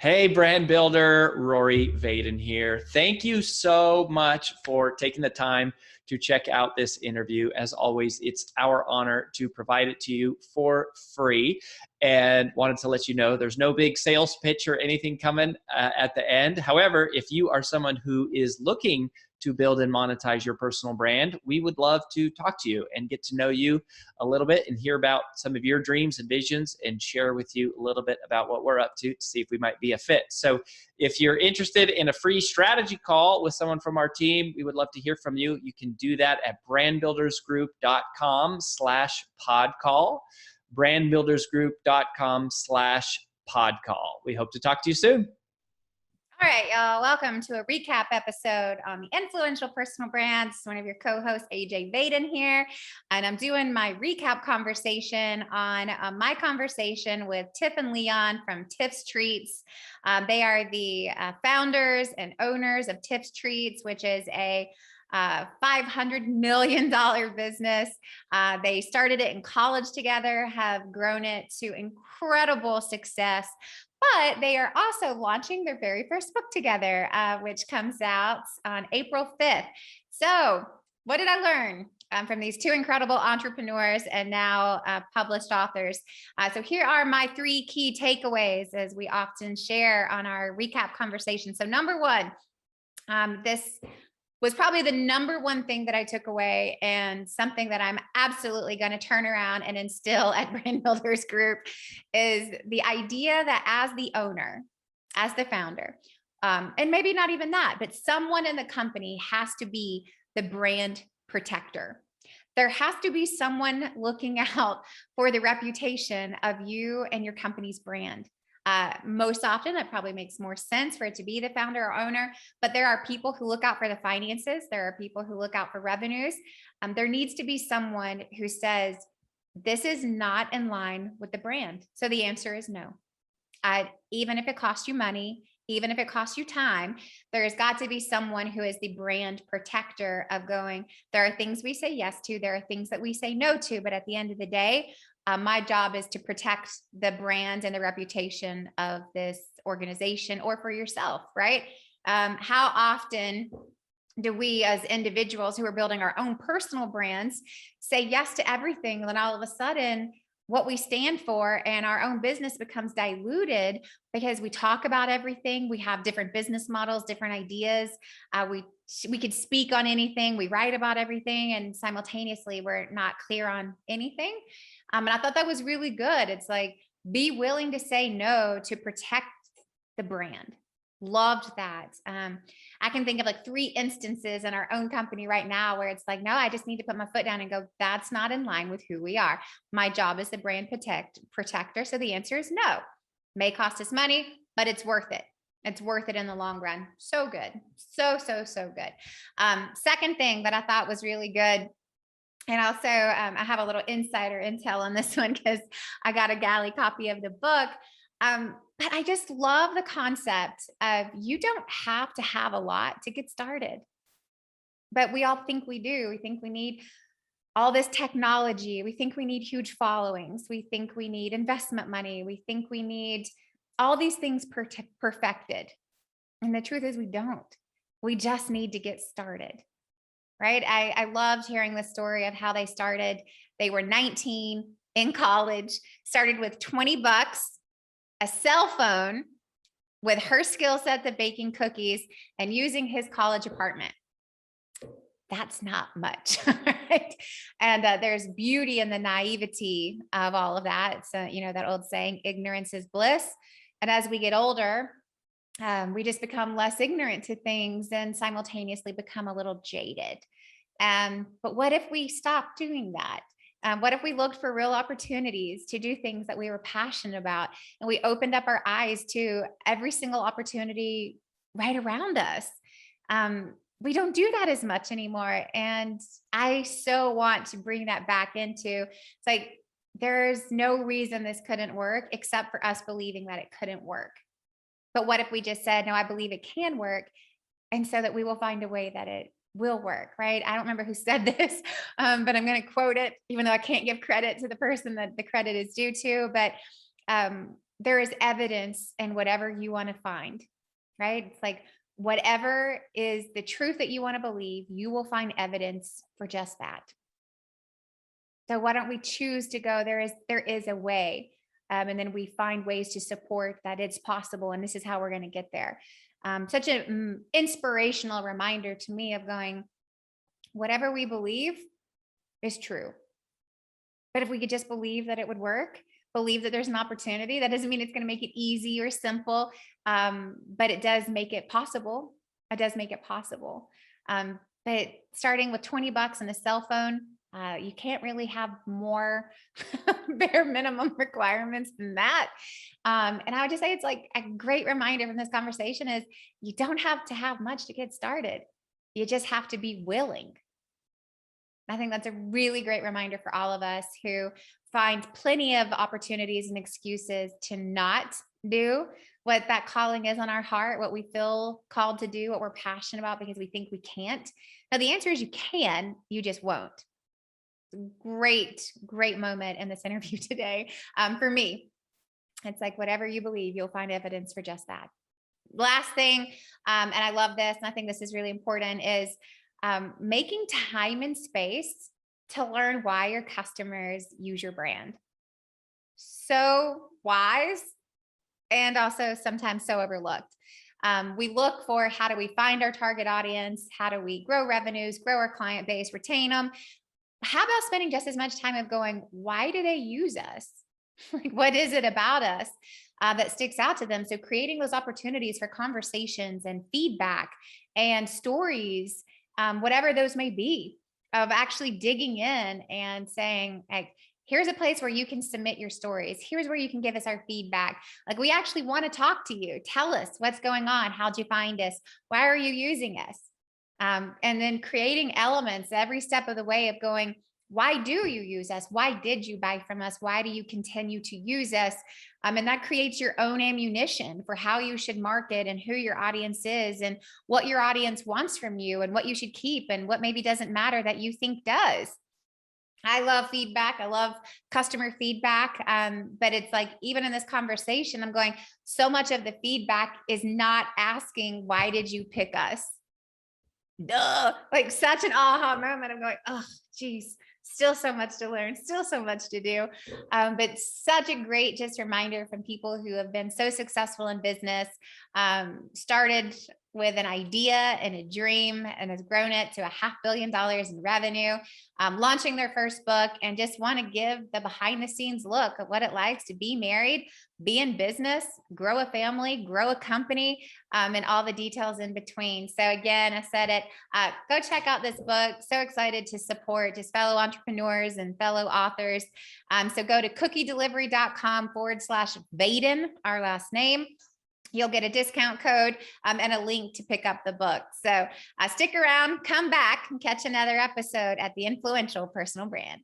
Hey, brand builder, Rory Vaden here. Thank you so much for taking the time to check out this interview. As always, it's our honor to provide it to you for free. And wanted to let you know there's no big sales pitch or anything coming at the end. However, if you are someone who is looking to build and monetize your personal brand, we would love to talk to you and get to know you a little bit and hear about some of your dreams and visions and share with you a little bit about what we're up to see if we might be a fit. So if you're interested in a free strategy call with someone from our team, we would love to hear from you. You can do that at brandbuildersgroup.com/podcall, brandbuildersgroup.com/podcall. We hope to talk to you soon. All right, y'all. Welcome to a recap episode on the influential personal brands. One of your co-hosts, AJ Vaden here, and I'm doing my recap conversation on my conversation with Tiff and Leon from Tiff's Treats. They are the founders and owners of Tiff's Treats, which is a $500 million business. They started it in college together, have grown it to incredible success. But they are also launching their very first book together, which comes out on April 5th. So what did I learn from these two incredible entrepreneurs and now published authors? So here are my three key takeaways, as we often share on our recap conversation. So number one, this was probably the number one thing that I took away, and something that I'm absolutely going to turn around and instill at Brand Builders Group, is the idea that as the owner, as the founder, and maybe not even that, but someone in the company has to be the brand protector. There has to be someone looking out for the reputation of you and your company's brand. Most often, it probably makes more sense for it to be the founder or owner, but there are people who look out for the finances. There are people who look out for revenues. There needs to be someone who says, this is not in line with the brand. So the answer is no. Even if it costs you money, even if it costs you time, there's got to be someone who is the brand protector of going, there are things we say yes to, there are things that we say no to, but at the end of the day, my job is to protect the brand and the reputation of this organization, or for yourself, right? How often do we as individuals who are building our own personal brands say yes to everything, and then all of a sudden what we stand for and our own business becomes diluted because we talk about everything. We have different business models, different ideas. We could speak on anything. We write about everything, and simultaneously we're not clear on anything. And I thought that was really good. It's like, be willing to say no to protect the brand. Loved that. I can think of like 3 instances in our own company right now where it's like, no, I just need to put my foot down and go, that's not in line with who we are. My job is the brand protector. So the answer is no. May cost us money, but it's worth it. It's worth it in the long run. So good. So good. Second thing that I thought was really good. And also, I have a little insider intel on this one because I got a galley copy of the book. But I just love the concept of, you don't have to have a lot to get started. But we all think we do. We think we need all this technology. We think we need huge followings. We think we need investment money. We think we need all these things perfected. And the truth is, we don't. We just need to get started. Right? I loved hearing the story of how they started. They were 19 in college, started with $20, a cell phone, with her skill sets of baking cookies and using his college apartment. That's not much, right? And there's beauty in the naivety of all of that. So, that old saying, ignorance is bliss. And as we get older, we just become less ignorant to things and simultaneously become a little jaded. But what if we stopped doing that? What if we looked for real opportunities to do things that we were passionate about, and we opened up our eyes to every single opportunity right around us? We don't do that as much anymore. And I so want to bring that back into, it's like, there's no reason this couldn't work except for us believing that it couldn't work. But what if we just said, no, I believe it can work, and so that we will find a way that it will work, right? I don't remember who said this, but I'm going to quote it, even though I can't give credit to the person that the credit is due to. But there is evidence in whatever you want to find, right? It's like whatever is the truth that you want to believe, you will find evidence for just that. So why don't we choose to go? There is a way. And then we find ways to support that it's possible. And this is how we're going to get there. Such an inspirational reminder to me of going, whatever we believe is true. But if we could just believe that it would work, believe that there's an opportunity, that doesn't mean it's going to make it easy or simple. But it does make it possible. It does make it possible. But starting with $20 and a cell phone, you can't really have more bare minimum requirements than that. And I would just say it's like a great reminder from this conversation is you don't have to have much to get started. You just have to be willing. I think that's a really great reminder for all of us who find plenty of opportunities and excuses to not do what that calling is on our heart, what we feel called to do, what we're passionate about because we think we can't. Now, the answer is you can, you just won't. Great moment in this interview today. For me, it's like whatever you believe, you'll find evidence for just that. Last thing, and I love this, and I think this is really important, is making time and space to learn why your customers use your brand. So wise and also sometimes so overlooked. We look for how do we find our target audience? How do we grow revenues, grow our client base, retain them? How about spending just as much time of going, why do they use us? Like, what is it about us that sticks out to them? So creating those opportunities for conversations and feedback and stories, whatever those may be, of actually digging in and saying, like, here's a place where you can submit your stories. Here's where you can give us our feedback. Like, we actually want to talk to you. Tell us what's going on. How'd you find us? Why are you using us? And then creating elements every step of the way of going, why do you use us? Why did you buy from us? Why do you continue to use us? And that creates your own ammunition for how you should market and who your audience is and what your audience wants from you and what you should keep and what maybe doesn't matter that you think does. I love feedback. I love customer feedback. But it's like, even in this conversation, I'm going, so much of the feedback is not asking, why did you pick us? Duh, like such an aha moment. I'm going, oh, geez, still so much to learn, still so much to do. But such a great just reminder from people who have been so successful in business, started with an idea and a dream and has grown it to $500 million in revenue, launching their first book, and just want to give the behind the scenes look at what it likes to be married, be in business, grow a family, grow a company, and all the details in between. So again, I said it, go check out this book. So excited to support just fellow entrepreneurs and fellow authors. So go to cookiedelivery.com/Vaden, our last name. You'll get a discount code and a link to pick up the book. So stick around, come back and catch another episode at The Influential Personal Brand.